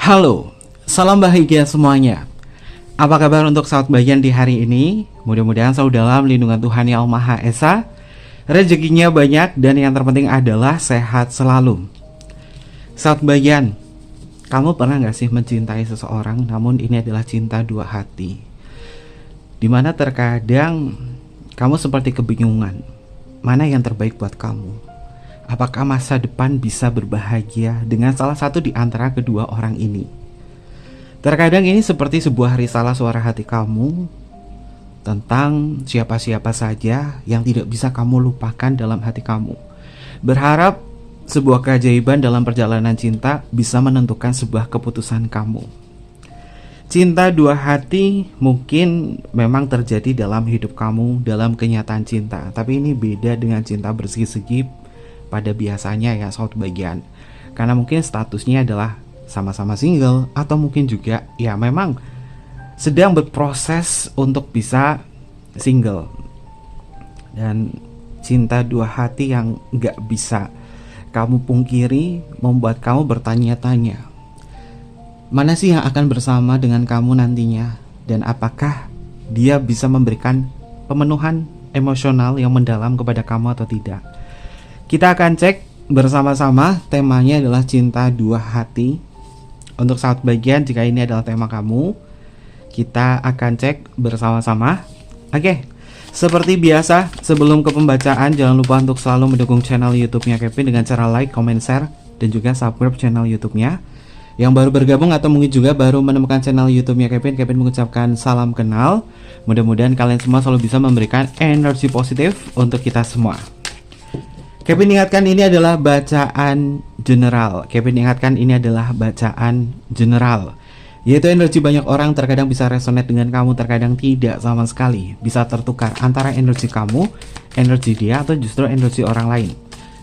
Halo, salam bahagia semuanya. Apa kabar untuk sahabat bagian di hari ini? Mudah-mudahan selalu dalam lindungan Tuhan Yang Maha Esa, rezekinya banyak, dan yang terpenting adalah sehat selalu. Sahabat bagian, kamu pernah gak sih mencintai seseorang, namun ini adalah cinta dua hati, dimana terkadang kamu seperti kebingungan, mana yang terbaik buat kamu? Apakah masa depan bisa berbahagia dengan salah satu di antara kedua orang ini? Terkadang ini seperti sebuah risalah suara hati kamu tentang siapa-siapa saja yang tidak bisa kamu lupakan dalam hati kamu. Berharap sebuah keajaiban dalam perjalanan cinta bisa menentukan sebuah keputusan kamu. Cinta dua hati mungkin memang terjadi dalam hidup kamu, dalam kenyataan cinta. Tapi ini beda dengan cinta bersegi-segi pada biasanya ya sahabat bagian, karena mungkin statusnya adalah sama-sama single, atau mungkin juga ya memang sedang berproses untuk bisa single. Dan cinta dua hati yang gak bisa kamu pungkiri membuat kamu bertanya-tanya, mana sih yang akan bersama dengan kamu nantinya, dan apakah dia bisa memberikan pemenuhan emosional yang mendalam kepada kamu atau tidak. Kita akan cek bersama-sama. Temanya adalah cinta dua hati. Untuk sahabat bagian, jika ini adalah tema kamu, kita akan cek bersama-sama. Oke, seperti biasa, sebelum ke pembacaan, jangan lupa untuk selalu mendukung channel YouTube-nya Kevin dengan cara like, comment, share, dan juga subscribe channel YouTube-nya. Yang baru bergabung atau mungkin juga baru menemukan channel YouTube-nya Kevin mengucapkan salam kenal. Mudah-mudahan kalian semua selalu bisa memberikan energi positif untuk kita semua. Kevin ingatkan ini adalah bacaan general. Yaitu energi banyak orang terkadang bisa resonate dengan kamu, terkadang tidak sama sekali. Bisa tertukar antara energi kamu, energi dia, atau justru energi orang lain.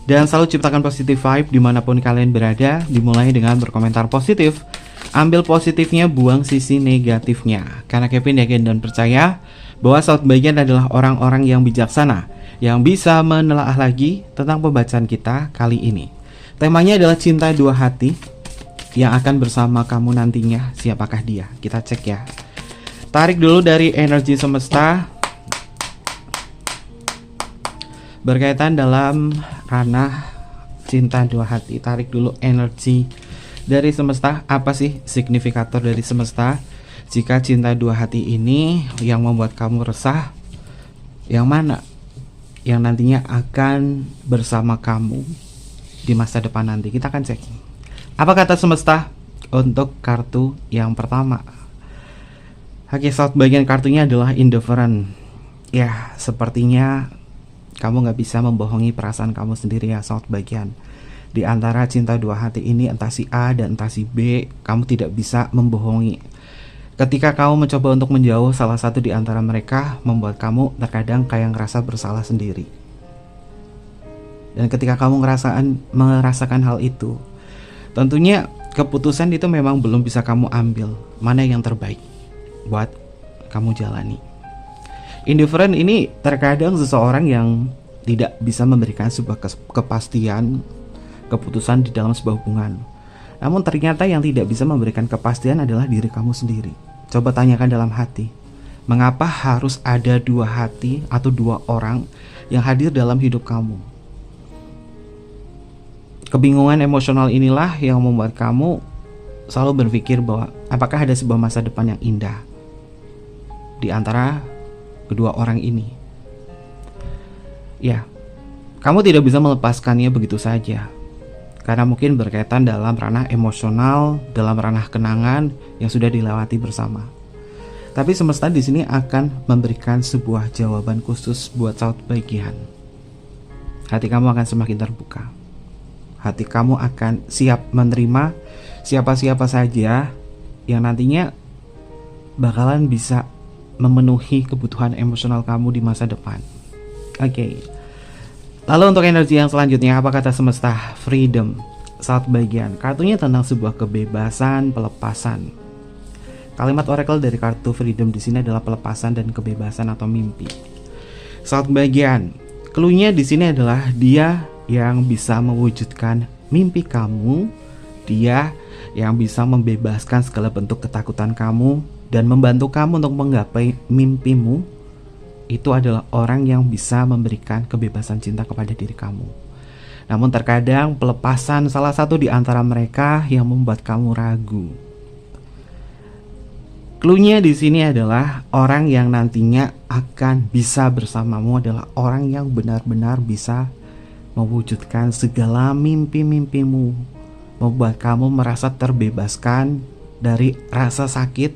Dan selalu ciptakan positive vibe dimanapun kalian berada. Dimulai dengan berkomentar positif. Ambil positifnya, buang sisi negatifnya. Karena Kevin yakin dan percaya bahwa sahabat bagian adalah orang-orang yang bijaksana, yang bisa menelaah lagi tentang pembacaan kita kali ini. Temanya adalah cinta dua hati yang akan bersama kamu nantinya. Siapakah dia? Kita cek ya. Tarik dulu dari energi semesta berkaitan dalam ranah cinta dua hati. Tarik dulu energi dari semesta. Apa sih signifikator dari semesta jika cinta dua hati ini yang membuat kamu resah? Yang mana yang nantinya akan bersama kamu di masa depan nanti? Kita akan cek apa kata semesta untuk kartu yang pertama. Oke, saat bagian kartunya adalah indifferent. Ya, sepertinya kamu gak bisa membohongi perasaan kamu sendiri ya saat bagian. Di antara cinta dua hati ini, entah si A dan entah si B, kamu tidak bisa membohongi. Ketika kamu mencoba untuk menjauh salah satu di antara mereka, membuat kamu terkadang kayak ngerasa bersalah sendiri. Dan ketika kamu merasakan hal itu, tentunya keputusan itu memang belum bisa kamu ambil mana yang terbaik buat kamu jalani. Indifferent ini terkadang seseorang yang tidak bisa memberikan sebuah kepastian keputusan di dalam sebuah hubungan. Namun ternyata yang tidak bisa memberikan kepastian adalah diri kamu sendiri. Coba tanyakan dalam hati, mengapa harus ada dua hati atau dua orang yang hadir dalam hidup kamu? Kebingungan emosional inilah yang membuat kamu selalu berpikir bahwa apakah ada sebuah masa depan yang indah di antara kedua orang ini. Ya, kamu tidak bisa melepaskannya begitu saja, karena mungkin berkaitan dalam ranah emosional, dalam ranah kenangan yang sudah dilewati bersama. Tapi semesta di sini akan memberikan sebuah jawaban khusus buat sahabat bagian. Hati kamu akan semakin terbuka. Hati kamu akan siap menerima siapa-siapa saja yang nantinya bakalan bisa memenuhi kebutuhan emosional kamu di masa depan. Oke. Lalu untuk energi yang selanjutnya, apa kata semesta? Freedom. Saat bagian, kartunya tentang sebuah kebebasan, pelepasan. Kalimat oracle dari kartu freedom di sini adalah pelepasan dan kebebasan atau mimpi. Saat bagian, clue-nya di sini adalah dia yang bisa mewujudkan mimpi kamu, dia yang bisa membebaskan segala bentuk ketakutan kamu dan membantu kamu untuk menggapai mimpimu, itu adalah orang yang bisa memberikan kebebasan cinta kepada diri kamu. Namun terkadang pelepasan salah satu di antara mereka yang membuat kamu ragu. Cluenya di sini adalah orang yang nantinya akan bisa bersamamu adalah orang yang benar-benar bisa mewujudkan segala mimpi-mimpimu, membuat kamu merasa terbebaskan dari rasa sakit,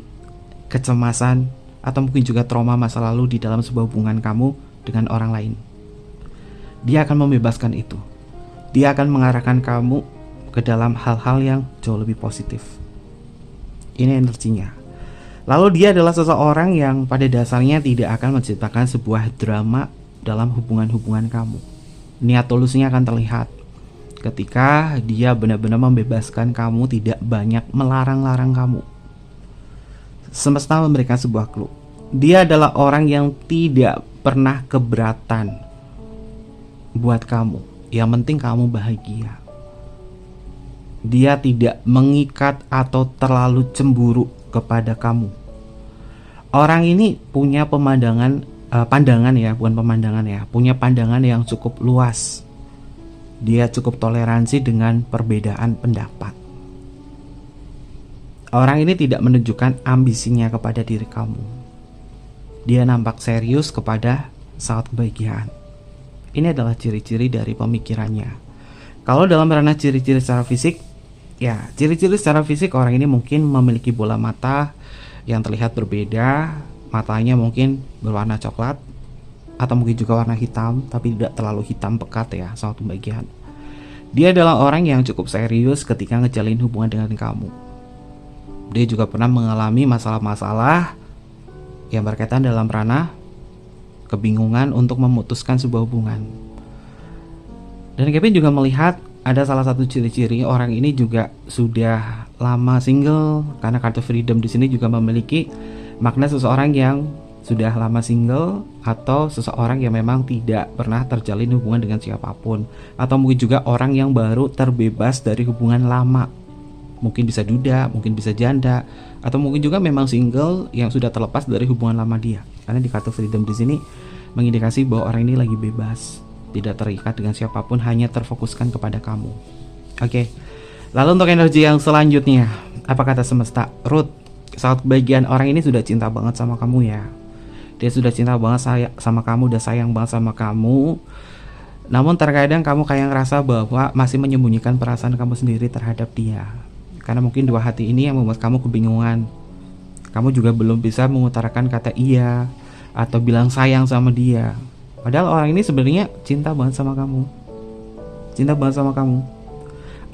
kecemasan, atau mungkin juga trauma masa lalu di dalam sebuah hubungan kamu dengan orang lain. Dia akan membebaskan itu. Dia akan mengarahkan kamu ke dalam hal-hal yang jauh lebih positif. Ini energinya. Lalu dia adalah seseorang yang pada dasarnya tidak akan menciptakan sebuah drama dalam hubungan-hubungan kamu. Niat tulusnya akan terlihat ketika dia benar-benar membebaskan kamu, tidak banyak melarang-larang kamu. Semesta memberikan sebuah clue. Dia adalah orang yang tidak pernah keberatan buat kamu. Yang penting kamu bahagia. Dia tidak mengikat atau terlalu cemburu kepada kamu. Orang ini punya punya pandangan yang cukup luas. Dia cukup toleransi dengan perbedaan pendapat. Orang ini tidak menunjukkan ambisinya kepada diri kamu. Dia nampak serius kepada saat kebahagiaan. Ini adalah ciri-ciri dari pemikirannya. Kalau dalam ranah ciri-ciri secara fisik, ya, ciri-ciri secara fisik orang ini mungkin memiliki bola mata yang terlihat berbeda. Matanya mungkin berwarna coklat atau mungkin juga warna hitam, tapi tidak terlalu hitam pekat ya, saat pembagian. Dia adalah orang yang cukup serius ketika ngejalin hubungan dengan kamu. Dia juga pernah mengalami masalah-masalah yang berkaitan dalam ranah kebingungan untuk memutuskan sebuah hubungan. Dan Kevin juga melihat ada salah satu ciri-ciri orang ini juga sudah lama single, karena kartu freedom di sini juga memiliki makna seseorang yang sudah lama single atau seseorang yang memang tidak pernah terjalin hubungan dengan siapapun, atau mungkin juga orang yang baru terbebas dari hubungan lama. Mungkin bisa duda, mungkin bisa janda, atau mungkin juga memang single yang sudah terlepas dari hubungan lama dia. Karena di kartu freedom di sini mengindikasi bahwa orang ini lagi bebas, tidak terikat dengan siapapun, hanya terfokuskan kepada kamu. Oke. Lalu untuk energi yang selanjutnya, apa kata semesta? Ruth, saat kebahagiaan orang ini sudah cinta banget sama kamu ya. Dia sudah cinta banget sama kamu, udah sayang banget sama kamu. Namun terkadang kamu kayak ngerasa bahwa masih menyembunyikan perasaan kamu sendiri terhadap dia. Karena mungkin dua hati ini yang membuat kamu kebingungan. Kamu juga belum bisa mengutarakan kata iya atau bilang sayang sama dia. Padahal orang ini sebenarnya cinta banget sama kamu. Cinta banget sama kamu.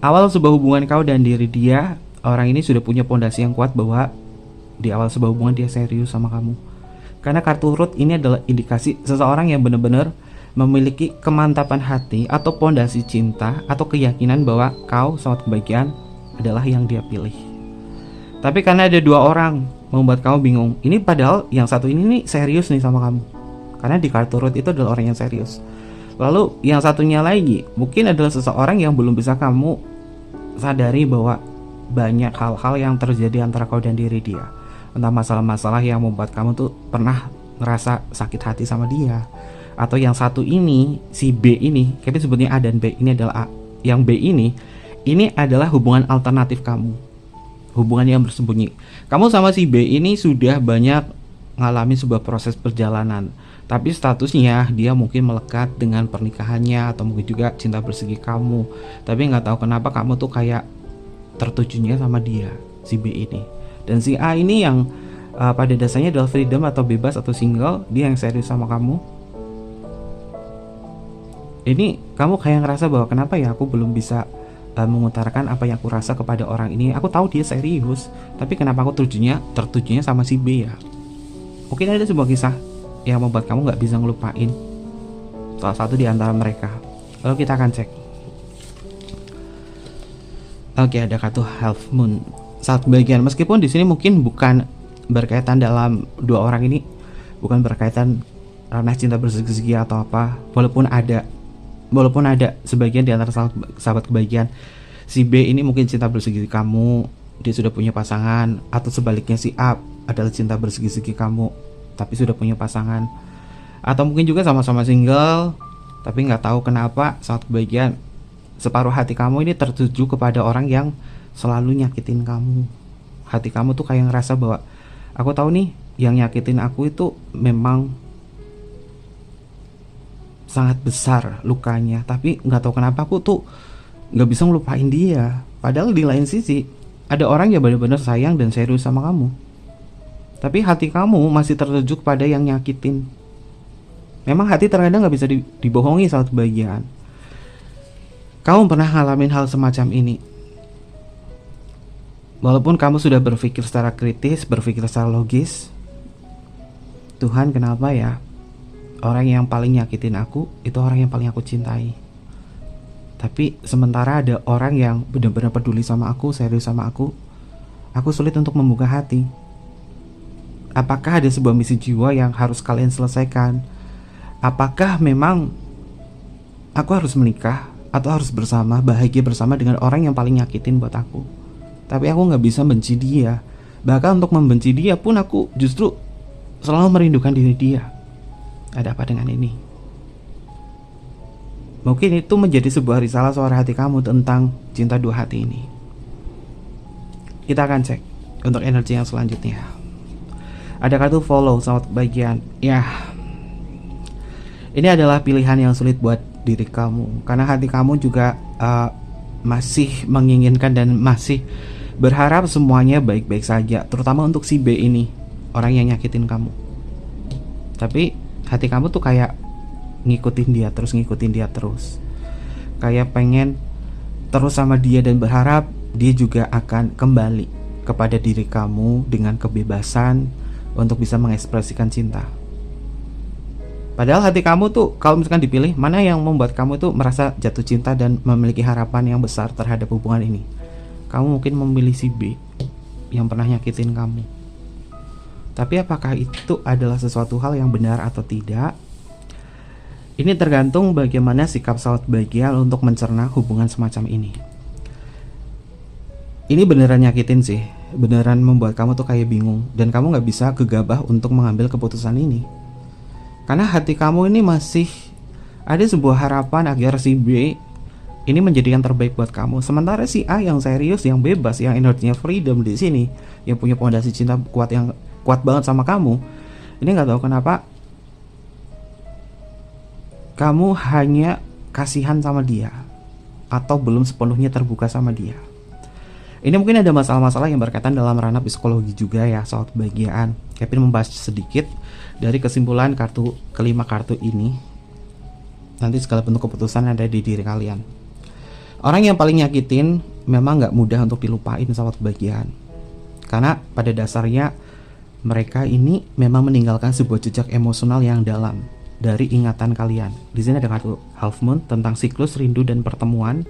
Awal sebuah hubungan kau dan diri dia, orang ini sudah punya pondasi yang kuat bahwa di awal sebuah hubungan dia serius sama kamu. Karena kartu Ruth ini adalah indikasi seseorang yang benar-benar memiliki kemantapan hati atau pondasi cinta atau keyakinan bahwa kau saat kebahagiaan adalah yang dia pilih. Tapi karena ada dua orang membuat kamu bingung. Ini padahal yang satu ini nih serius nih sama kamu. Karena di kartu Ruth itu adalah orang yang serius. Lalu yang satunya lagi mungkin adalah seseorang yang belum bisa kamu sadari bahwa banyak hal-hal yang terjadi antara kau dan diri dia. Entah masalah-masalah yang membuat kamu tuh pernah ngerasa sakit hati sama dia. Atau yang satu ini, si B ini, kita sebutnya A dan B, ini adalah A. Yang B ini adalah hubungan alternatif kamu. Hubungan yang bersembunyi. Kamu sama si B ini sudah banyak mengalami sebuah proses perjalanan. Tapi statusnya dia mungkin melekat dengan pernikahannya atau mungkin juga cinta bersegi kamu. Tapi nggak tahu kenapa kamu tuh kayak tertujunya sama dia, si B ini. Dan si A ini yang pada dasarnya adalah freedom atau bebas atau single, dia yang serius sama kamu. Ini kamu kayak ngerasa bahwa kenapa ya aku belum bisa mengutarakan apa yang aku rasa kepada orang ini. Aku tahu dia serius, tapi kenapa aku tertujunya sama si B ya? Mungkin ada sebuah kisah yang membuat kamu nggak bisa ngelupain salah satu di antara mereka. Lalu kita akan cek. Oke, ada kartu Half Moon. Saat bagian, meskipun di sini mungkin bukan berkaitan dalam dua orang ini, bukan berkaitan ranah cinta bersegi atau apa, walaupun ada sebagian di antara sahabat kebahagiaan. Si B ini mungkin cinta bersegi kamu, dia sudah punya pasangan. Atau sebaliknya si A adalah cinta bersegi-segi kamu, tapi sudah punya pasangan. Atau mungkin juga sama-sama single, tapi nggak tahu kenapa saat kebahagiaan separuh hati kamu ini tertuju kepada orang yang selalu nyakitin kamu. Hati kamu tuh kayak ngerasa bahwa aku tahu nih, yang nyakitin aku itu memang sangat besar lukanya, tapi nggak tahu kenapa aku tuh nggak bisa ngelupain dia. Padahal di lain sisi ada orang yang benar-benar sayang dan serius sama kamu, tapi hati kamu masih tertuju pada yang nyakitin. Memang hati terkadang nggak bisa dibohongi saat kebahagiaan. Kamu pernah ngalamin hal semacam ini? Walaupun kamu sudah berpikir secara kritis, berpikir secara logis, Tuhan kenapa ya orang yang paling nyakitin aku itu orang yang paling aku cintai, tapi sementara ada orang yang benar-benar peduli sama aku, serius sama aku sulit untuk membuka hati. Apakah ada sebuah misi jiwa yang harus kalian selesaikan? Apakah memang aku harus menikah atau harus bersama, bahagia bersama dengan orang yang paling nyakitin buat aku? Tapi aku gak bisa benci dia. Bahkan untuk membenci dia pun aku justru selalu merindukan diri dia. Ada apa dengan ini? Mungkin itu menjadi sebuah risalah suara hati kamu tentang cinta dua hati ini. Kita akan cek untuk energi yang selanjutnya. Ada kartu follow, selamat kebahagiaan. Ya, ini adalah pilihan yang sulit buat diri kamu, karena hati kamu juga masih menginginkan dan masih berharap semuanya baik-baik saja, terutama untuk si B ini, orang yang nyakitin kamu. Tapi hati kamu tuh kayak ngikutin dia terus, kayak pengen terus sama dia dan berharap dia juga akan kembali kepada diri kamu dengan kebebasan untuk bisa mengekspresikan cinta. Padahal hati kamu tuh kalau misalkan dipilih, mana yang membuat kamu tuh merasa jatuh cinta dan memiliki harapan yang besar terhadap hubungan ini? Kamu mungkin memilih si B yang pernah nyakitin kamu. Tapi apakah itu adalah sesuatu hal yang benar atau tidak? Ini tergantung bagaimana sikap sahabat bahagia untuk mencerna hubungan semacam ini. Ini beneran nyakitin sih, beneran membuat kamu tuh kayak bingung, dan kamu gak bisa gegabah untuk mengambil keputusan ini. Karena hati kamu ini masih ada sebuah harapan agar si B ini menjadi yang terbaik buat kamu. Sementara si A yang serius, yang bebas, yang energinya freedom di sini, yang punya fondasi cinta kuat banget sama kamu, ini nggak tahu kenapa kamu hanya kasihan sama dia atau belum sepenuhnya terbuka sama dia. Ini mungkin ada masalah-masalah yang berkaitan dalam ranah psikologi juga ya soal kebahagiaan. Kevin membahas sedikit dari kesimpulan kelima kartu ini. Nanti segala bentuk keputusan ada di diri kalian. Orang yang paling nyakitin memang gak mudah untuk dilupain soal kebahagiaan, karena pada dasarnya mereka ini memang meninggalkan sebuah jejak emosional yang dalam dari ingatan kalian. Di sini ada kartu Half Moon tentang siklus rindu dan pertemuan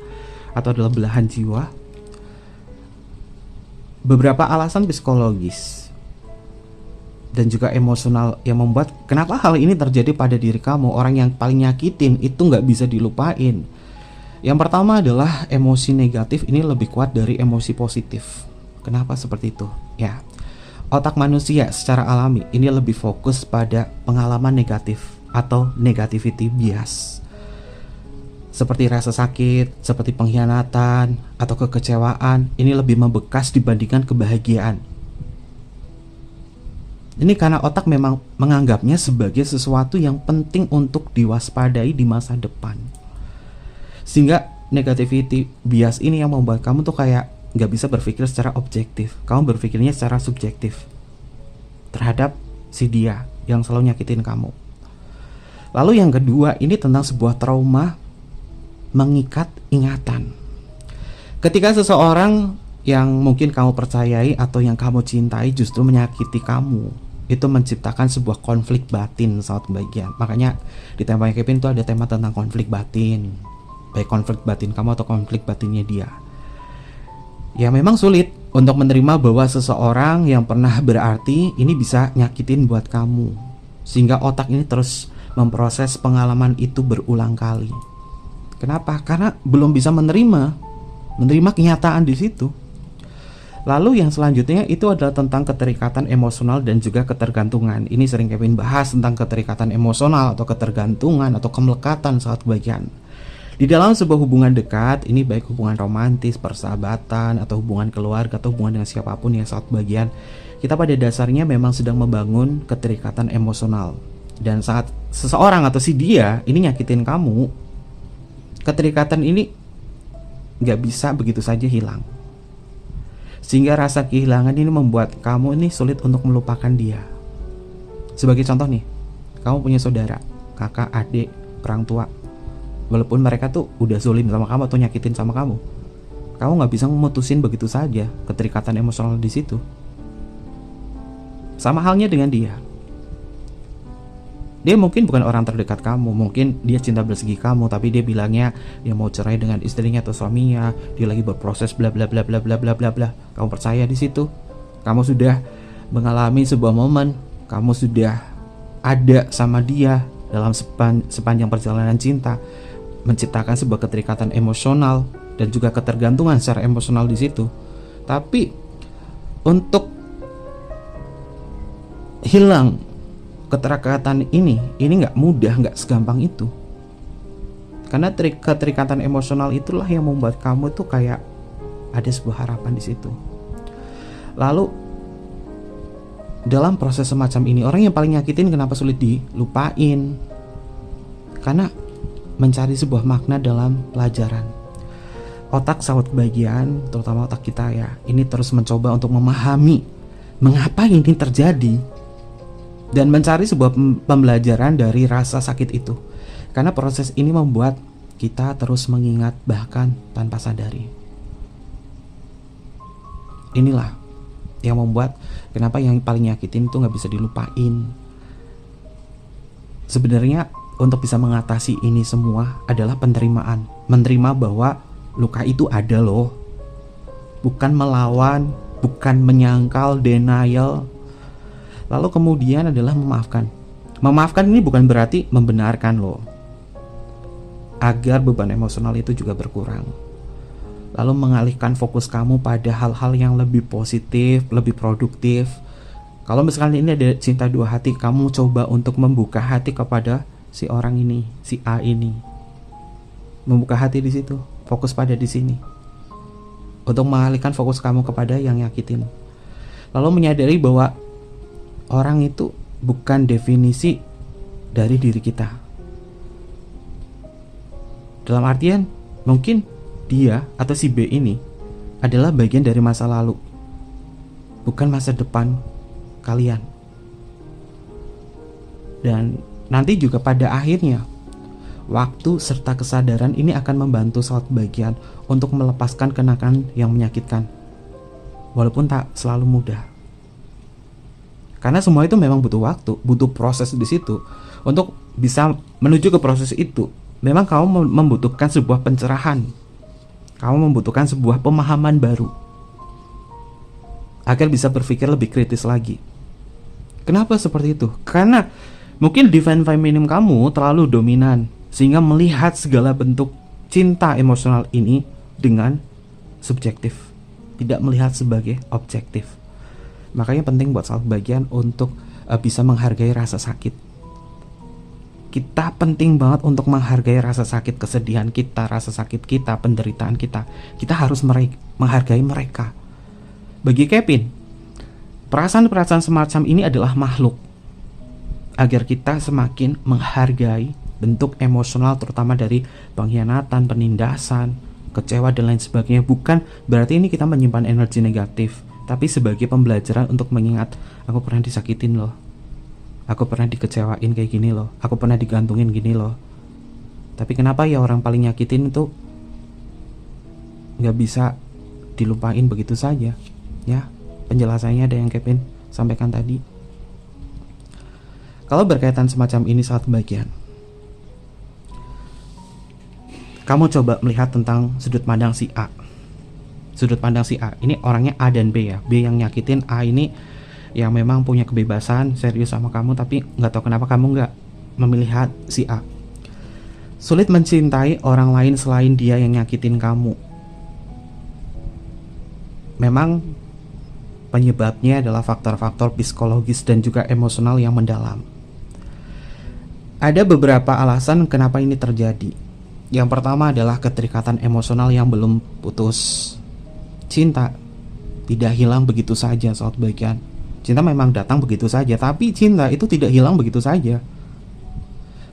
atau adalah belahan jiwa. Beberapa alasan psikologis dan juga emosional yang membuat kenapa hal ini terjadi pada diri kamu. Orang yang paling nyakitin itu nggak bisa dilupain. Yang pertama adalah emosi negatif ini lebih kuat dari emosi positif. Kenapa seperti itu? Ya, otak manusia secara alami ini lebih fokus pada pengalaman negatif atau negativity bias, seperti rasa sakit, seperti pengkhianatan atau kekecewaan. Ini lebih membekas dibandingkan kebahagiaan. Ini karena otak memang menganggapnya sebagai sesuatu yang penting untuk diwaspadai di masa depan. Sehingga negativity bias ini yang membuat kamu tuh kayak gak bisa berpikir secara objektif. Kamu berpikirnya secara subjektif terhadap si dia yang selalu nyakitin kamu. Lalu yang kedua, ini tentang sebuah trauma mengikat ingatan. Ketika seseorang yang mungkin kamu percayai atau yang kamu cintai justru menyakiti kamu, itu menciptakan sebuah konflik batin saat kebahagiaan. Makanya di temanya Kevin itu ada tema tentang konflik batin, baik konflik batin kamu atau konflik batinnya dia. Ya memang sulit untuk menerima bahwa seseorang yang pernah berarti ini bisa nyakitin buat kamu, sehingga otak ini terus memproses pengalaman itu berulang kali. Kenapa? Karena belum bisa menerima menerima kenyataan di situ. Lalu yang selanjutnya itu adalah tentang keterikatan emosional dan juga ketergantungan. Ini sering Kevin bahas tentang keterikatan emosional atau ketergantungan atau kemelekatan saat bagian. Di dalam sebuah hubungan dekat, ini baik hubungan romantis, persahabatan, atau hubungan keluarga, atau hubungan dengan siapapun yang saat bagian, kita pada dasarnya memang sedang membangun keterikatan emosional. Dan saat seseorang atau si dia ini nyakitin kamu, keterikatan ini gak bisa begitu saja hilang. Sehingga rasa kehilangan ini membuat kamu ini sulit untuk melupakan dia. Sebagai contoh nih, kamu punya saudara, kakak, adik, orang tua. Walaupun mereka tuh udah zolim sama kamu atau nyakitin sama kamu gak bisa memutusin begitu saja keterikatan emosional di situ. Sama halnya dengan dia. Dia mungkin bukan orang terdekat kamu, mungkin dia cinta bersegi kamu, tapi dia bilangnya dia mau cerai dengan istrinya atau suaminya, dia lagi berproses bla bla bla bla bla bla bla bla. Kamu percaya di situ? Kamu sudah mengalami sebuah momen, kamu sudah ada sama dia dalam sepanjang perjalanan cinta, menciptakan sebuah keterikatan emosional dan juga ketergantungan secara emosional di situ. Tapi untuk hilang keterikatan ini nggak mudah, nggak segampang itu. Karena keterikatan emosional itulah yang membuat kamu tuh kayak ada sebuah harapan di situ. Lalu dalam proses semacam ini, orang yang paling nyakitin kenapa sulit dilupain? Karena mencari sebuah makna dalam pelajaran. Otak sahabat kebahagiaan, terutama otak kita ya, ini terus mencoba untuk memahami mengapa ini terjadi dan mencari sebuah pembelajaran dari rasa sakit itu. Karena proses ini membuat kita terus mengingat bahkan tanpa sadari. Inilah yang membuat kenapa yang paling nyakitin itu gak bisa dilupain. Sebenarnya untuk bisa mengatasi ini semua adalah penerimaan. Menerima bahwa luka itu ada loh. Bukan melawan, bukan menyangkal, denial. Lalu kemudian adalah memaafkan. Memaafkan ini bukan berarti membenarkan loh. Agar beban emosional itu juga berkurang. Lalu mengalihkan fokus kamu pada hal-hal yang lebih positif, lebih produktif. Kalau misalnya ini ada cinta dua hati, kamu coba untuk membuka hati kepada si orang ini, si A ini. Membuka hati di situ, fokus pada di sini. Untuk mengalihkan fokus kamu kepada yang nyakitin. Lalu menyadari bahwa orang itu bukan definisi dari diri kita. Dalam artian, mungkin dia atau si B ini adalah bagian dari masa lalu, bukan masa depan kalian. Dan nanti juga pada akhirnya, waktu serta kesadaran ini akan membantu sahabat kebahagiaan untuk melepaskan kenangan yang menyakitkan. Walaupun tak selalu mudah. Karena semua itu memang butuh waktu, butuh proses di situ. Untuk bisa menuju ke proses itu, memang kamu membutuhkan sebuah pencerahan. Kamu membutuhkan sebuah pemahaman baru. Agar bisa berpikir lebih kritis lagi. Kenapa seperti itu? Karena mungkin divine feminine kamu terlalu dominan, sehingga melihat segala bentuk cinta emosional ini dengan subjektif, tidak melihat sebagai objektif. Makanya penting buat sahabat bagian untuk bisa menghargai rasa sakit. Kita penting banget untuk menghargai rasa sakit, kesedihan kita, rasa sakit kita, penderitaan kita. Kita harus menghargai mereka. Bagi Kevin, perasaan-perasaan semacam ini adalah makhluk. Agar kita semakin menghargai bentuk emosional, terutama dari pengkhianatan, penindasan, kecewa dan lain sebagainya. Bukan berarti ini kita menyimpan energi negatif, tapi sebagai pembelajaran untuk mengingat, aku pernah disakitin loh, aku pernah dikecewain kayak gini loh, aku pernah digantungin gini loh. Tapi kenapa ya orang paling nyakitin itu gak bisa dilupain begitu saja. Ya, penjelasannya ada yang Kevin sampaikan tadi. Kalau berkaitan semacam ini saat bagian, kamu coba melihat tentang sudut pandang si A. Sudut pandang si A, ini orangnya A dan B ya. B yang nyakitin, A ini yang memang punya kebebasan, serius sama kamu, tapi gak tahu kenapa kamu gak memilih si A. Sulit mencintai orang lain selain dia yang nyakitin kamu. memang penyebabnya adalah faktor-faktor psikologis dan juga emosional yang mendalam. Ada beberapa alasan kenapa ini terjadi. Yang pertama adalah keterikatan emosional yang belum putus. Cinta tidak hilang begitu saja, sahabat bagian. Cinta memang datang begitu saja, tapi cinta itu tidak hilang begitu saja.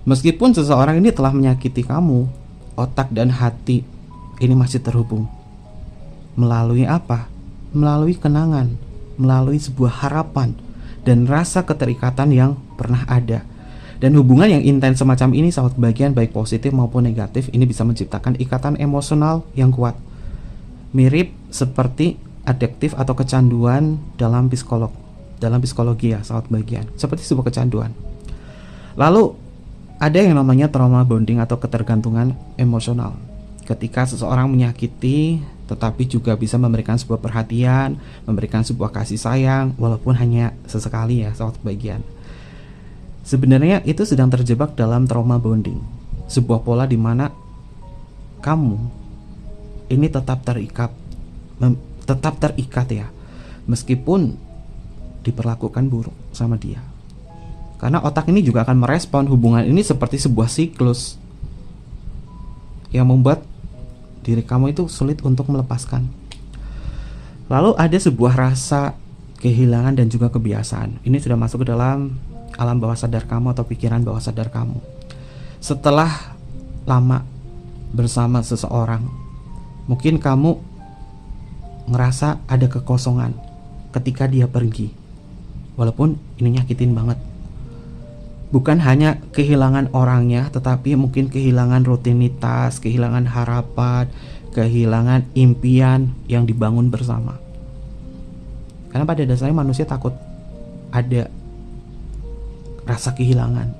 Meskipun seseorang ini telah menyakiti kamu, otak dan hati ini masih terhubung. Melalui apa? Melalui kenangan, melalui sebuah harapan dan rasa keterikatan yang pernah ada. Dan hubungan yang intens semacam ini, sahabat bagian, baik positif maupun negatif, ini bisa menciptakan ikatan emosional yang kuat. Mirip seperti adiktif atau kecanduan dalam psikologi ya, sahabat bagian, seperti sebuah kecanduan. Lalu ada yang namanya trauma bonding atau ketergantungan emosional. Ketika seseorang menyakiti tetapi juga bisa memberikan sebuah perhatian, memberikan sebuah kasih sayang walaupun hanya sesekali ya, sahabat bagian. Sebenarnya itu sedang terjebak dalam trauma bonding, sebuah pola di mana kamu ini tetap terikat ya, meskipun diperlakukan buruk sama dia. Karena otak ini juga akan merespon hubungan ini seperti sebuah siklus yang membuat diri kamu itu sulit untuk melepaskan. Lalu ada sebuah rasa kehilangan dan juga kebiasaan. Ini sudah masuk ke dalam alam bawah sadar kamu atau pikiran bawah sadar kamu. Setelah lama bersama seseorang, mungkin kamu ngerasa ada kekosongan ketika dia pergi. Walaupun ini nyakitin banget. Bukan hanya kehilangan orangnya, tetapi mungkin kehilangan rutinitas, kehilangan harapan, kehilangan impian yang dibangun bersama. Karena pada dasarnya manusia takut ada rasa kehilangan.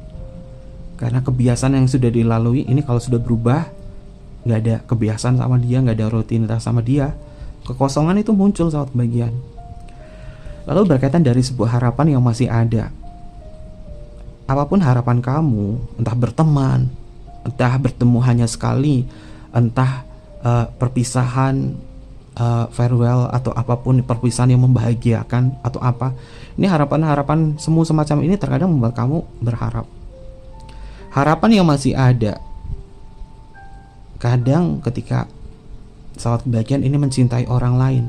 Karena kebiasaan yang sudah dilalui ini kalau sudah berubah, gak ada kebiasaan sama dia, gak ada rutinitas sama dia, kekosongan itu muncul, sahabat bagian. Lalu berkaitan dari sebuah harapan yang masih ada. Apapun harapan kamu, entah berteman, entah bertemu hanya sekali, entah perpisahan, farewell, atau apapun perpisahan yang membahagiakan atau apa, ini harapan-harapan semu semacam ini terkadang membuat kamu berharap. Harapan yang masih ada, kadang ketika sahabat bagian ini mencintai orang lain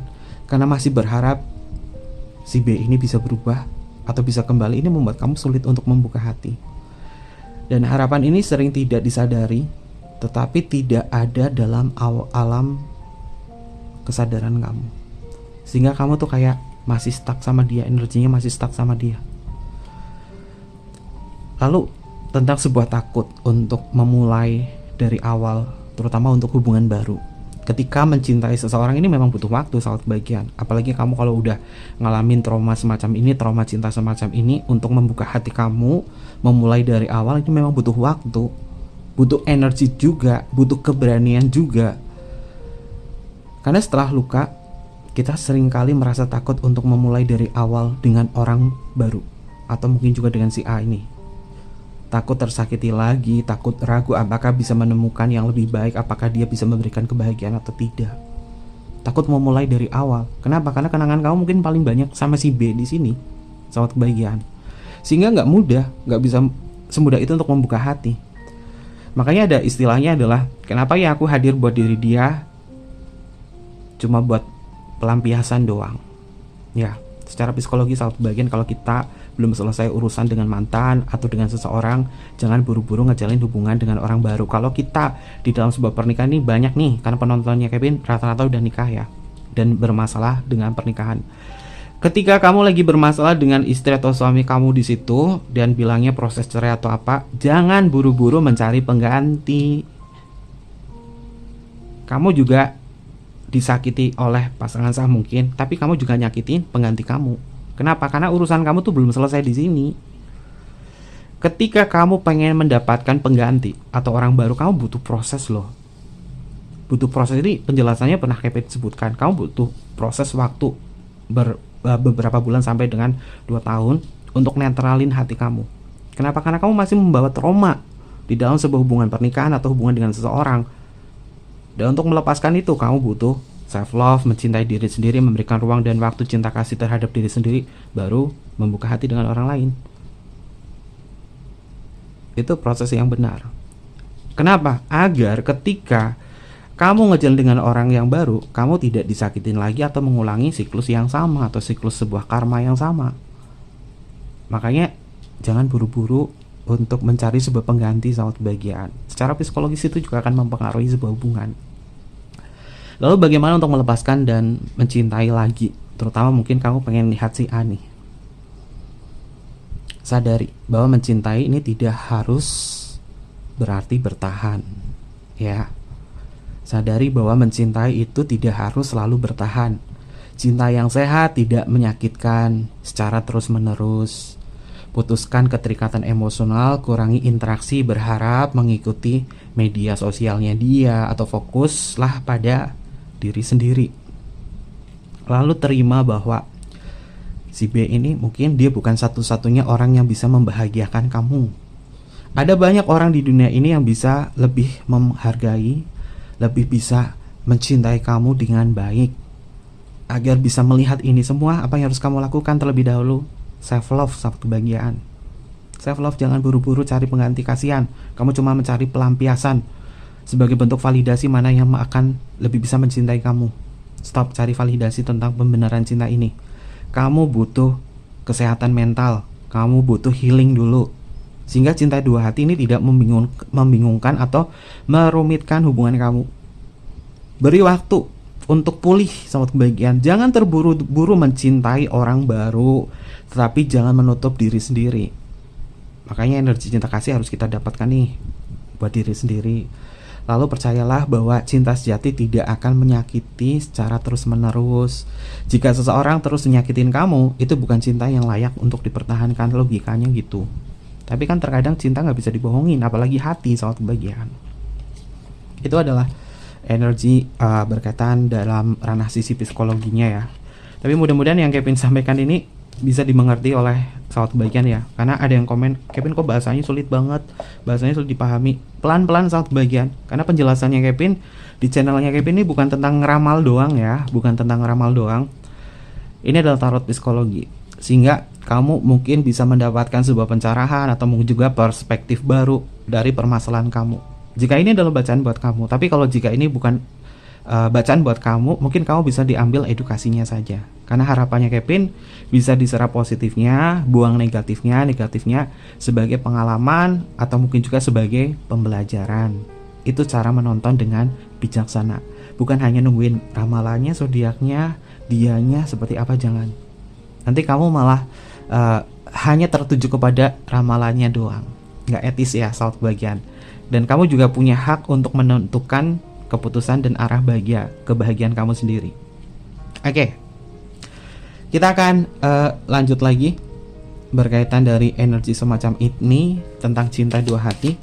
karena masih berharap si B ini bisa berubah atau bisa kembali, ini membuat kamu sulit untuk membuka hati. Dan harapan ini sering tidak disadari, tetapi tidak ada dalam alam kesadaran kamu, sehingga kamu tuh kayak masih stuck sama dia, energinya masih stuck sama dia. Lalu tentang sebuah takut untuk memulai dari awal, terutama untuk hubungan baru. Ketika mencintai seseorang ini memang butuh waktu, sahabat bagian. Apalagi kamu kalau udah ngalamin trauma semacam ini, trauma cinta semacam ini, untuk membuka hati kamu, memulai dari awal, ini memang butuh waktu, butuh energi juga, butuh keberanian juga. Karena setelah luka, kita seringkali merasa takut untuk memulai dari awal dengan orang baru, atau mungkin juga dengan si A ini. Takut tersakiti lagi, takut ragu apakah bisa menemukan yang lebih baik, apakah dia bisa memberikan kebahagiaan atau tidak. Takut memulai dari awal. Kenapa? Karena kenangan kamu mungkin paling banyak sama si B di sini, sahabat kebahagiaan. Sehingga nggak mudah, nggak bisa semudah itu untuk membuka hati. Makanya ada istilahnya adalah, kenapa ya aku hadir buat diri dia, cuma buat pelampiasan doang. Ya, secara psikologi sahabat kebahagiaan, kalau kita belum selesai urusan dengan mantan atau dengan seseorang, jangan buru-buru ngejalin hubungan dengan orang baru. Kalau kita di dalam sebuah pernikahan ini banyak nih, karena penontonnya Kevin rata-rata udah nikah ya, dan bermasalah dengan pernikahan. Ketika kamu lagi bermasalah dengan istri atau suami kamu di situ dan bilangnya proses cerai atau apa, jangan buru-buru mencari pengganti. Kamu juga disakiti oleh pasangan sah mungkin, tapi kamu juga nyakitin pengganti kamu. Kenapa? Karena urusan kamu tuh belum selesai di sini. Ketika kamu pengen mendapatkan pengganti atau orang baru, kamu butuh proses loh. Butuh proses, ini penjelasannya pernah Kevin sebutkan. Kamu butuh proses waktu beberapa bulan sampai dengan 2 tahun untuk netralin hati kamu. Kenapa? Karena kamu masih membawa trauma di dalam sebuah hubungan pernikahan atau hubungan dengan seseorang. Dan untuk melepaskan itu, kamu butuh self love, mencintai diri sendiri, memberikan ruang dan waktu cinta kasih terhadap diri sendiri, baru membuka hati dengan orang lain. Itu proses yang benar. Kenapa? Agar ketika kamu ngejalan dengan orang yang baru, kamu tidak disakitin lagi atau mengulangi siklus yang sama atau siklus sebuah karma yang sama. Makanya jangan buru-buru untuk mencari sebuah pengganti sama kebahagiaan. Secara psikologis itu juga akan mempengaruhi sebuah hubungan. Lalu bagaimana untuk melepaskan dan mencintai lagi? Terutama mungkin kamu pengen lihat si A nih. Sadari bahwa mencintai ini tidak harus berarti bertahan, ya. Sadari bahwa mencintai itu tidak harus selalu bertahan. Cinta yang sehat tidak menyakitkan secara terus-menerus. Putuskan keterikatan emosional, kurangi interaksi berharap mengikuti media sosialnya dia, atau fokuslah pada diri sendiri. Lalu terima bahwa si B ini mungkin dia bukan satu-satunya orang yang bisa membahagiakan kamu. Ada banyak orang di dunia ini yang bisa lebih menghargai, lebih bisa mencintai kamu dengan baik. Agar bisa melihat ini semua, apa yang harus kamu lakukan terlebih dahulu? Self love, self kebahagiaan. Self love, jangan buru-buru cari pengganti. Kasihan, kamu cuma mencari pelampiasan sebagai bentuk validasi mana yang akan lebih bisa mencintai kamu. Stop cari validasi tentang pembenaran cinta ini. Kamu butuh kesehatan mental, kamu butuh healing dulu, sehingga cinta dua hati ini tidak membingungkan atau merumitkan hubungan kamu. Beri waktu untuk pulih sama kebahagiaan. Jangan terburu-buru mencintai orang baru, tetapi jangan menutup diri sendiri. Makanya energi cinta kasih harus kita dapatkan nih buat diri sendiri. Lalu percayalah bahwa cinta sejati tidak akan menyakiti secara terus-menerus. Jika seseorang terus menyakitin kamu, itu bukan cinta yang layak untuk dipertahankan, logikanya gitu. Tapi kan terkadang cinta gak bisa dibohongin, apalagi hati soal kebahagiaan. Itu adalah energi berkaitan dalam ranah sisi psikologinya ya. Tapi mudah-mudahan yang Kevin sampaikan ini bisa dimengerti oleh sahabat kebahagiaan ya. Karena ada yang komen, Kevin kok bahasanya sulit banget, bahasanya sulit dipahami. Pelan-pelan sahabat kebahagiaan. Karena penjelasannya Kevin di channelnya Kevin ini bukan tentang ngeramal doang ya, bukan tentang ngeramal doang. Ini adalah tarot psikologi, sehingga kamu mungkin bisa mendapatkan sebuah pencerahan atau mungkin juga perspektif baru dari permasalahan kamu. Jika ini adalah bacaan buat kamu, tapi kalau jika ini bukan bacaan buat kamu, mungkin kamu bisa diambil edukasinya saja. Karena harapannya Kevin bisa diserap positifnya, buang negatifnya sebagai pengalaman atau mungkin juga sebagai pembelajaran. Itu cara menonton dengan bijaksana. Bukan hanya nungguin ramalannya, zodiaknya, dianya seperti apa, jangan. Nanti kamu malah hanya tertuju kepada ramalannya doang. Nggak etis ya, sahabat kebahagiaan. Dan kamu juga punya hak untuk menentukan keputusan dan arah kebahagiaan kamu sendiri. Oke. Kita akan lanjut lagi berkaitan dari energi semacam ini tentang cinta dua hati.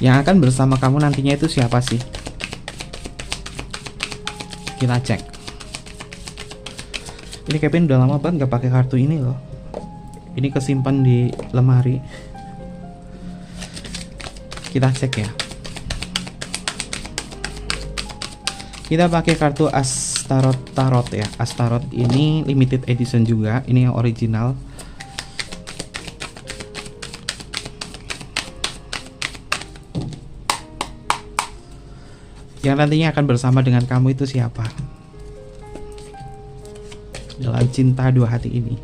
Yang akan bersama kamu nantinya itu siapa sih? Kita cek. Ini Kevin udah lama banget gak pakai kartu ini loh. Ini kesimpan di lemari. Kita cek ya. Kita pakai kartu Tarot ya. Tarot ini limited edition juga. Ini yang original. Yang nantinya akan bersama dengan kamu itu siapa? Dalam cinta dua hati ini.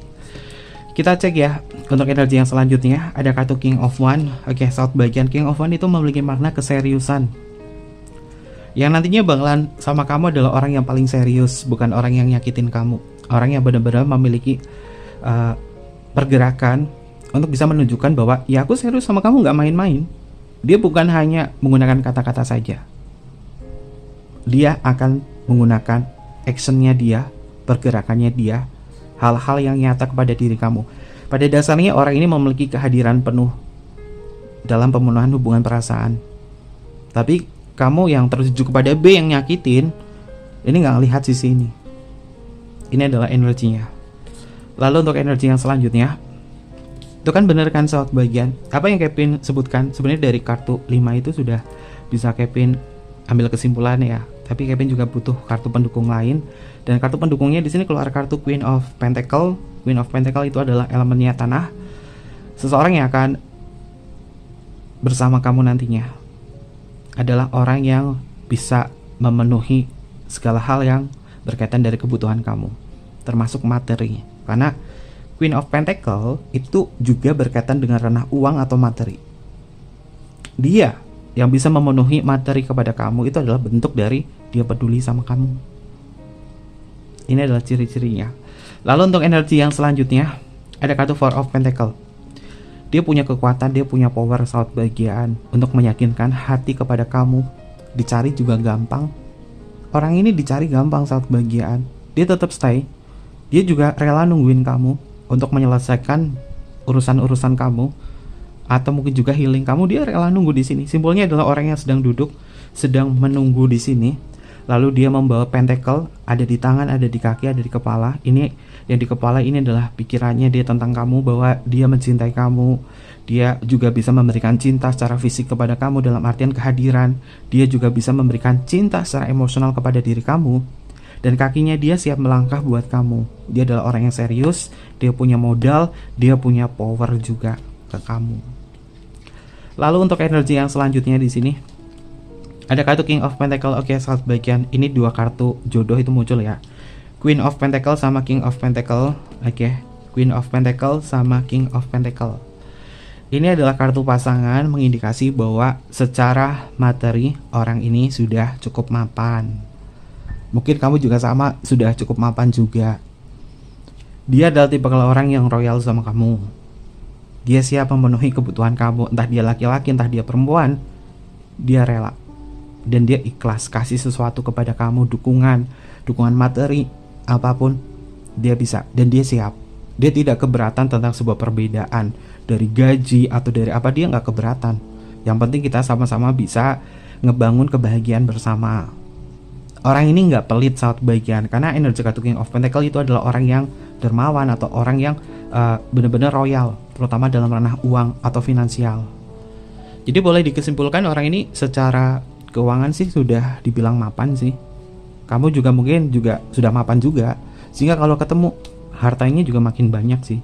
Kita cek ya. Untuk energi yang selanjutnya ada kartu King of One. Oke, saat bagian King of One itu memiliki makna keseriusan. Yang nantinya bakalan sama kamu adalah orang yang paling serius, bukan orang yang nyakitin kamu. Orang yang benar-benar memiliki pergerakan untuk bisa menunjukkan bahwa ya aku serius sama kamu, gak main-main. Dia bukan hanya menggunakan kata-kata saja. Dia akan menggunakan actionnya dia, pergerakannya dia, hal-hal yang nyata kepada diri kamu. Pada dasarnya orang ini memiliki kehadiran penuh dalam pemenuhan hubungan perasaan. Tapi kamu yang tertuju kepada B yang nyakitin, ini gak ngelihat sisi ini. Ini adalah energinya. Lalu untuk energi yang selanjutnya, itu kan bener kan sahabat bagian. Apa yang Kevin sebutkan sebenarnya dari kartu 5 itu sudah bisa Kevin ambil kesimpulannya ya. tapi Kevin juga butuh kartu pendukung lain. Dan kartu pendukungnya di sini keluar kartu Queen of Pentacle. Queen of Pentacle itu adalah elemennya tanah. Seseorang yang akan bersama kamu nantinya adalah orang yang bisa memenuhi segala hal yang berkaitan dari kebutuhan kamu, termasuk materi. Karena Queen of Pentacle itu juga berkaitan dengan ranah uang atau materi. Dia yang bisa memenuhi materi kepada kamu itu adalah bentuk dari dia peduli sama kamu. Ini adalah ciri-cirinya. Lalu untuk energi yang selanjutnya ada kartu Four of Pentacle. Dia punya kekuatan, dia punya power saat bagian untuk meyakinkan hati kepada kamu. Dicari juga gampang. Orang ini dicari gampang saat bagian. Dia tetap stay. Dia juga rela nungguin kamu untuk menyelesaikan urusan-urusan kamu, atau mungkin juga healing kamu. Dia rela nunggu di sini. Simbolnya adalah orang yang sedang duduk, sedang menunggu di sini. Lalu dia membawa pentacle, ada di tangan, ada di kaki, ada di kepala. Ini yang di kepala ini adalah pikirannya dia tentang kamu, bahwa dia mencintai kamu. Dia juga bisa memberikan cinta secara fisik kepada kamu dalam artian kehadiran. Dia juga bisa memberikan cinta secara emosional kepada diri kamu. Dan kakinya dia siap melangkah buat kamu. Dia adalah orang yang serius, dia punya modal, dia punya power juga ke kamu. Lalu untuk energi yang selanjutnya di sini ada kartu King of Pentacle. Oke, saat bagian ini dua kartu jodoh itu muncul ya. Queen of Pentacle sama King of Pentacle. Oke, Queen of Pentacle sama King of Pentacle. Ini adalah kartu pasangan, mengindikasi bahwa secara materi orang ini sudah cukup mapan. Mungkin kamu juga sama, sudah cukup mapan juga. Dia adalah tipe orang yang royal sama kamu. Dia siap memenuhi kebutuhan kamu, entah dia laki-laki, entah dia perempuan. Dia rela. Dan dia ikhlas kasih sesuatu kepada kamu, dukungan materi, apapun dia bisa, dan dia siap. Dia tidak keberatan tentang sebuah perbedaan dari gaji atau dari apa, dia nggak keberatan. Yang penting kita sama-sama bisa ngebangun kebahagiaan bersama. Orang ini nggak pelit saat bagian, karena energi kartu King of Pentacle itu adalah orang yang dermawan atau orang yang benar-benar royal, terutama dalam ranah uang atau finansial. Jadi boleh dikesimpulan orang ini secara keuangan sih sudah dibilang mapan sih. Kamu juga mungkin juga sudah mapan juga, sehingga kalau ketemu hartanya juga makin banyak sih.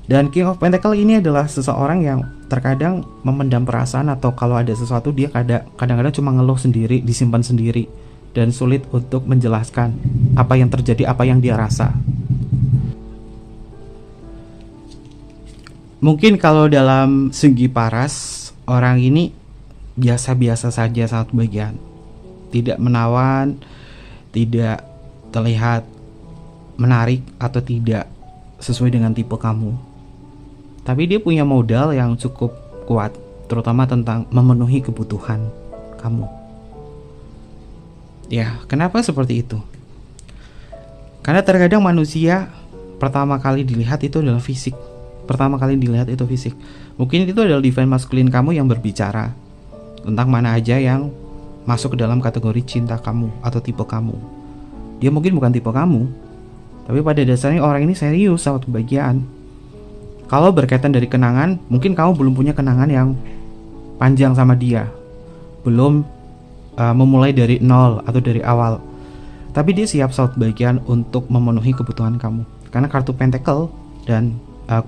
Dan King of Pentacle ini adalah seseorang yang terkadang memendam perasaan, atau kalau ada sesuatu dia kadang-kadang cuma ngeluh sendiri, disimpan sendiri, dan sulit untuk menjelaskan apa yang terjadi, apa yang dia rasa. Mungkin kalau dalam segi paras, orang ini biasa-biasa saja saat bagian, tidak menawan, tidak terlihat menarik atau tidak sesuai dengan tipe kamu. Tapi dia punya modal yang cukup kuat, terutama tentang memenuhi kebutuhan kamu. Ya, kenapa seperti itu? Karena terkadang manusia pertama kali dilihat itu adalah fisik. Mungkin itu adalah divine masculine kamu yang berbicara tentang mana aja yang masuk ke dalam kategori cinta kamu atau tipe kamu. Dia mungkin bukan tipe kamu, tapi pada dasarnya orang ini serius sama kebahagiaan. Kalau berkaitan dari kenangan, mungkin kamu belum punya kenangan yang panjang sama dia, belum memulai dari nol atau dari awal. Tapi dia siap saat bagian untuk memenuhi kebutuhan kamu. Karena kartu Pentacle dan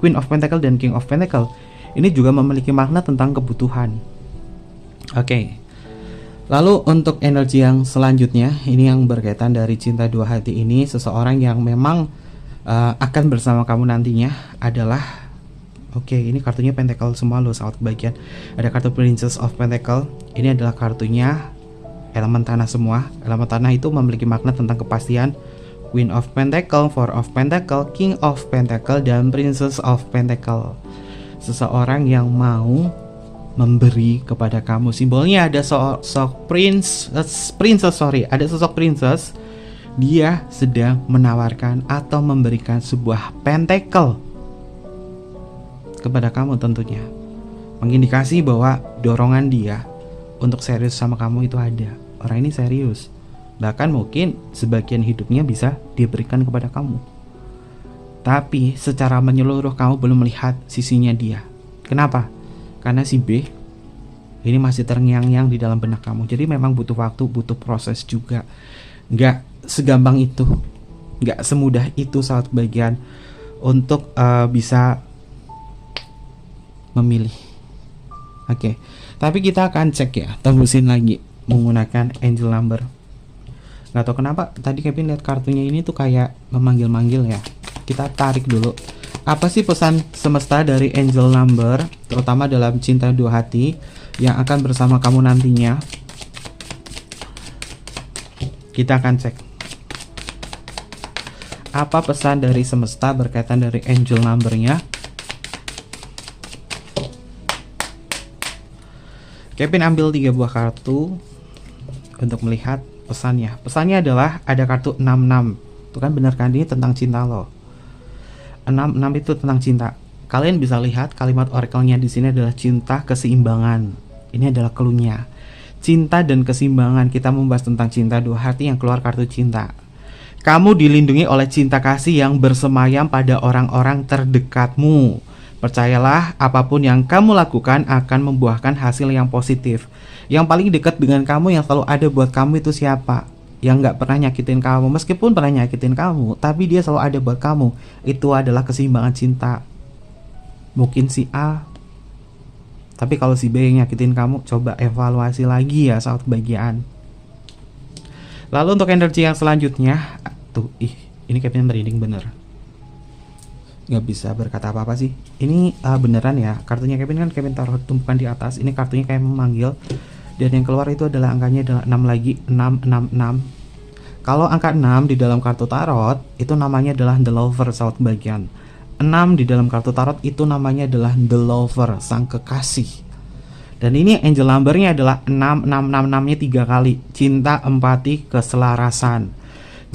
Queen of Pentacle dan King of Pentacle ini juga memiliki makna tentang kebutuhan. Oke. Lalu untuk energi yang selanjutnya, ini yang berkaitan dari cinta dua hati ini, seseorang yang memang akan bersama kamu nantinya adalah, oke, ini kartunya Pentacle semua loh saat kebagian. Ada kartu Princess of Pentacle. Ini adalah kartunya elemen tanah semua. Elemen tanah itu memiliki makna tentang kepastian. Queen of Pentacle, Four of Pentacle, King of Pentacle, dan Princess of Pentacle. Seseorang yang mau memberi kepada kamu. Simbolnya ada sosok ada sosok princess. Dia sedang menawarkan atau memberikan sebuah pentacle kepada kamu tentunya. Mengindikasi bahwa dorongan dia untuk serius sama kamu itu ada. Orang ini serius. Bahkan mungkin sebagian hidupnya bisa diberikan kepada kamu. Tapi secara menyeluruh kamu belum melihat sisinya dia. Kenapa? Karena si B Ini masih terngiang-ngiang di dalam benak kamu. Jadi memang butuh waktu, butuh proses juga. Nggak segampang itu, nggak semudah itu saat bagian untuk bisa memilih. Oke, tapi kita akan cek ya, tembusin lagi menggunakan angel number. Nggak tahu kenapa tadi Kevin lihat kartunya ini tuh kayak memanggil-manggil ya. Kita tarik dulu. Apa sih pesan semesta dari angel number, terutama dalam cinta dua hati yang akan bersama kamu nantinya? Kita akan cek. Apa pesan dari semesta berkaitan dari angel numbernya? Kevin ambil 3 buah kartu untuk melihat pesannya. Pesannya adalah ada kartu 66. Itu kan benar kan, ini tentang cinta loh. 66 itu tentang cinta. Kalian bisa lihat kalimat oracle-nya di sini adalah cinta keseimbangan. Ini adalah clue-nya. Cinta dan keseimbangan. Kita membahas tentang cinta dua hati yang keluar kartu cinta. Kamu dilindungi oleh cinta kasih yang bersemayam pada orang-orang terdekatmu. Percayalah, apapun yang kamu lakukan akan membuahkan hasil yang positif. Yang paling dekat dengan kamu, yang selalu ada buat kamu itu siapa? Yang gak pernah nyakitin kamu. Meskipun pernah nyakitin kamu, tapi dia selalu ada buat kamu. Itu adalah keseimbangan cinta. Mungkin si A, tapi kalau si B yang nyakitin kamu, coba evaluasi lagi ya saat bagian. Lalu untuk energi yang selanjutnya, tuh, ini Kevin merinding bener. Nggak bisa berkata apa-apa sih. Ini beneran ya, kartunya Kevin kan Kevin taruh tumpukan di atas. Ini kartunya kayak memanggil. Dan yang keluar itu adalah angkanya adalah 6 lagi, 666. Kalau angka 6 di dalam kartu tarot, itu namanya adalah the lover saat bagian. 6 di dalam kartu tarot itu namanya adalah the lover, sang kekasih. Dan ini angel numbernya adalah 6666-nya 3 kali. Cinta, empati, keselarasan.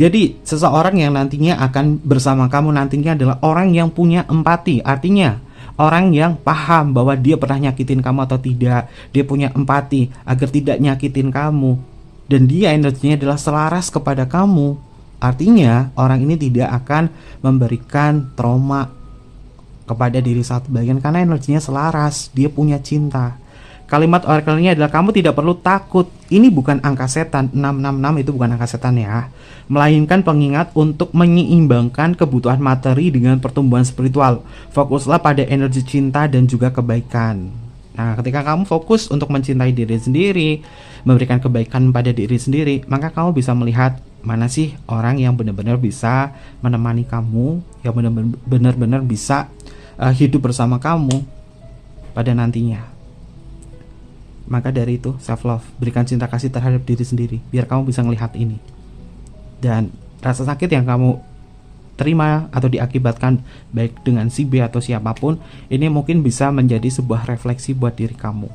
Jadi seseorang yang nantinya akan bersama kamu nantinya adalah orang yang punya empati. Artinya orang yang paham bahwa dia pernah nyakitin kamu atau tidak. Dia punya empati agar tidak nyakitin kamu. Dan dia energinya adalah selaras kepada kamu. Artinya orang ini tidak akan memberikan trauma kepada diri satu bagian karena energinya selaras. Dia punya cinta. Kalimat oracle-nya adalah kamu tidak perlu takut. Ini bukan angka setan. 666 itu bukan angka setan ya. Melainkan pengingat untuk menyeimbangkan kebutuhan materi dengan pertumbuhan spiritual. Fokuslah pada energi cinta dan juga kebaikan. Nah, ketika kamu fokus untuk mencintai diri sendiri, memberikan kebaikan pada diri sendiri, maka kamu bisa melihat mana sih orang yang benar-benar bisa menemani kamu, yang benar-benar bisa hidup bersama kamu pada nantinya. Maka dari itu, self love, berikan cinta kasih terhadap diri sendiri biar kamu bisa melihat ini. Dan rasa sakit yang kamu terima atau diakibatkan baik dengan si B atau siapapun, ini mungkin bisa menjadi sebuah refleksi buat diri kamu.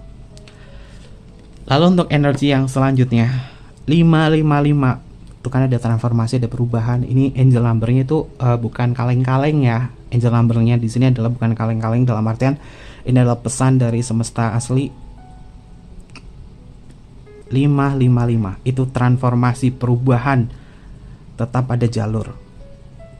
Lalu untuk energi yang selanjutnya, 555. Itu kan ada transformasi, ada perubahan. Ini angel numbernya itu bukan kaleng-kaleng ya. Angel numbernya di sini adalah bukan kaleng-kaleng, dalam artian ini adalah pesan dari semesta asli. 555 itu transformasi perubahan tetap pada jalur.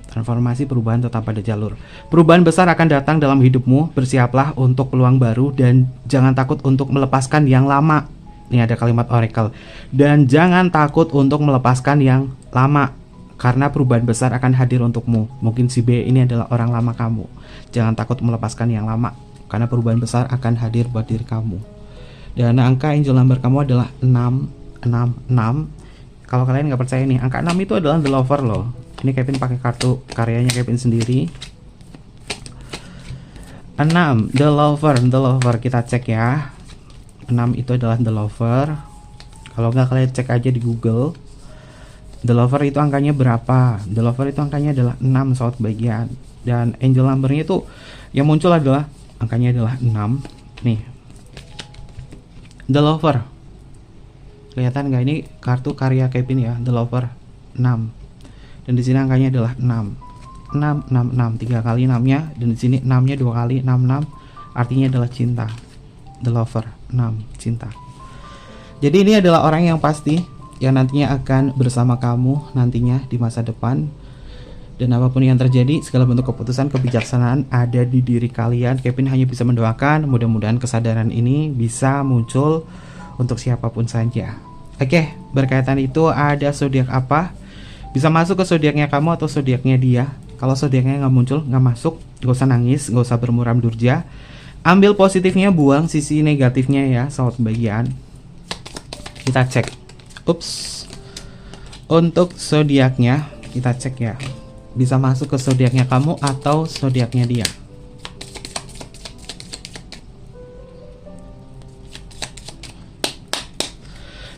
Transformasi perubahan tetap pada jalur. Perubahan besar akan datang dalam hidupmu. Bersiaplah untuk peluang baru dan jangan takut untuk melepaskan yang lama. Ini ada kalimat oracle. Dan jangan takut untuk melepaskan yang lama karena perubahan besar akan hadir untukmu. Mungkin si B ini adalah orang lama kamu. Jangan takut melepaskan yang lama karena perubahan besar akan hadir buat diri kamu. Dan angka angel number kamu adalah 666. Kalau kalian nggak percaya nih, angka 6 itu adalah the lover loh. Ini Kevin pakai kartu karyanya Kevin sendiri. 6, the lover, kita cek ya. 6 itu adalah the lover. Kalau nggak kalian cek aja di Google. The lover itu angkanya berapa? The lover itu angkanya adalah 6 soal bagian. Dan angel numbernya itu yang muncul adalah angkanya adalah 6. Nih, the lover. Kelihatan nggak ini kartu karya Kevin ya, the lover 6. Dan di sini angkanya adalah 6. 6 3 kali 6-nya, dan di sini 6-nya 2 kali 66. Artinya adalah cinta. The lover 6, cinta. Jadi ini adalah orang yang pasti yang nantinya akan bersama kamu nantinya di masa depan. Dan apapun yang terjadi, segala bentuk keputusan kebijaksanaan ada di diri kalian. Kevin hanya bisa mendoakan mudah-mudahan kesadaran ini bisa muncul untuk siapapun saja. Oke, berkaitan itu ada zodiak apa? Bisa masuk ke zodiaknya kamu atau zodiaknya dia. Kalau zodiaknya nggak muncul, nggak masuk, gak usah nangis, gak usah bermuram durja. Ambil positifnya, buang sisi negatifnya ya, sahabat bagian. Kita cek. Ups. Untuk zodiaknya kita cek ya. Bisa masuk ke zodiaknya kamu atau zodiaknya dia.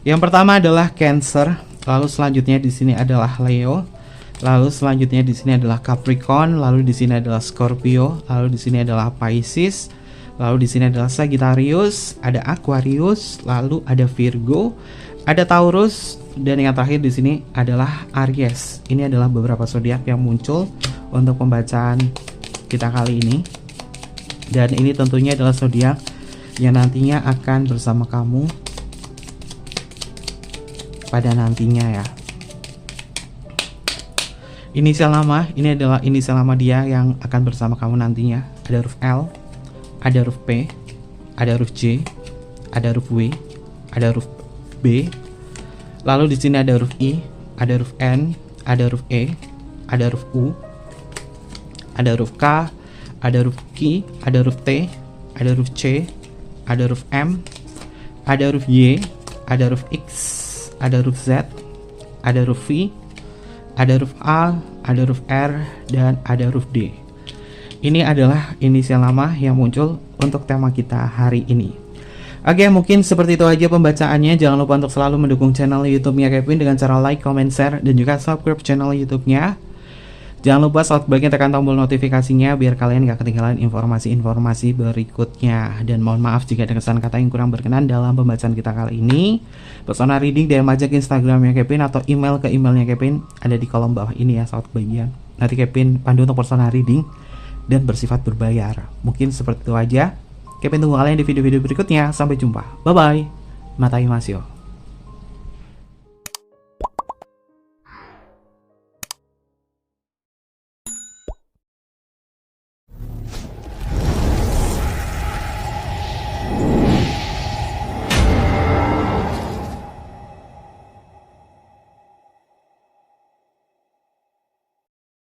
Yang pertama adalah Cancer, lalu selanjutnya di sini adalah Leo, lalu selanjutnya di sini adalah Capricorn, lalu di sini adalah Scorpio, lalu di sini adalah Pisces, lalu di sini adalah Sagittarius, ada Aquarius, lalu ada Virgo, ada Taurus, dan yang terakhir di sini adalah Aries. Ini adalah beberapa zodiak yang muncul untuk pembacaan kita kali ini. Dan ini tentunya adalah zodiak yang nantinya akan bersama kamu pada nantinya ya. Inisial nama, ini adalah inisial nama dia yang akan bersama kamu nantinya. Ada huruf L, ada huruf P, ada huruf J, ada huruf W, ada huruf B. Lalu di sini ada huruf I, ada huruf N, ada huruf E, ada huruf U, ada huruf K, ada huruf Q, ada huruf T, ada huruf C, ada huruf M, ada huruf Y, ada huruf X, ada huruf Z, ada huruf V, ada huruf A, ada huruf R, dan ada huruf D. Ini adalah inisial nama yang muncul untuk tema kita hari ini. Oke, mungkin seperti itu aja pembacaannya. Jangan lupa untuk selalu mendukung channel YouTube-nya Kevin dengan cara like, comment, share, dan juga subscribe channel YouTube-nya. Jangan lupa saat bagian tekan tombol notifikasinya biar kalian gak ketinggalan informasi-informasi berikutnya. Dan mohon maaf jika ada kesan kata yang kurang berkenan dalam pembacaan kita kali ini. Persona reading DM aja ke Instagramnya Kevin atau email ke emailnya Kevin ada di kolom bawah ini ya saat bagian. Nanti Kevin pandu untuk persona reading dan bersifat berbayar. Mungkin seperti itu aja. Kevin tunggu kalian di video-video berikutnya. Sampai jumpa. Bye-bye. Matai Masyo.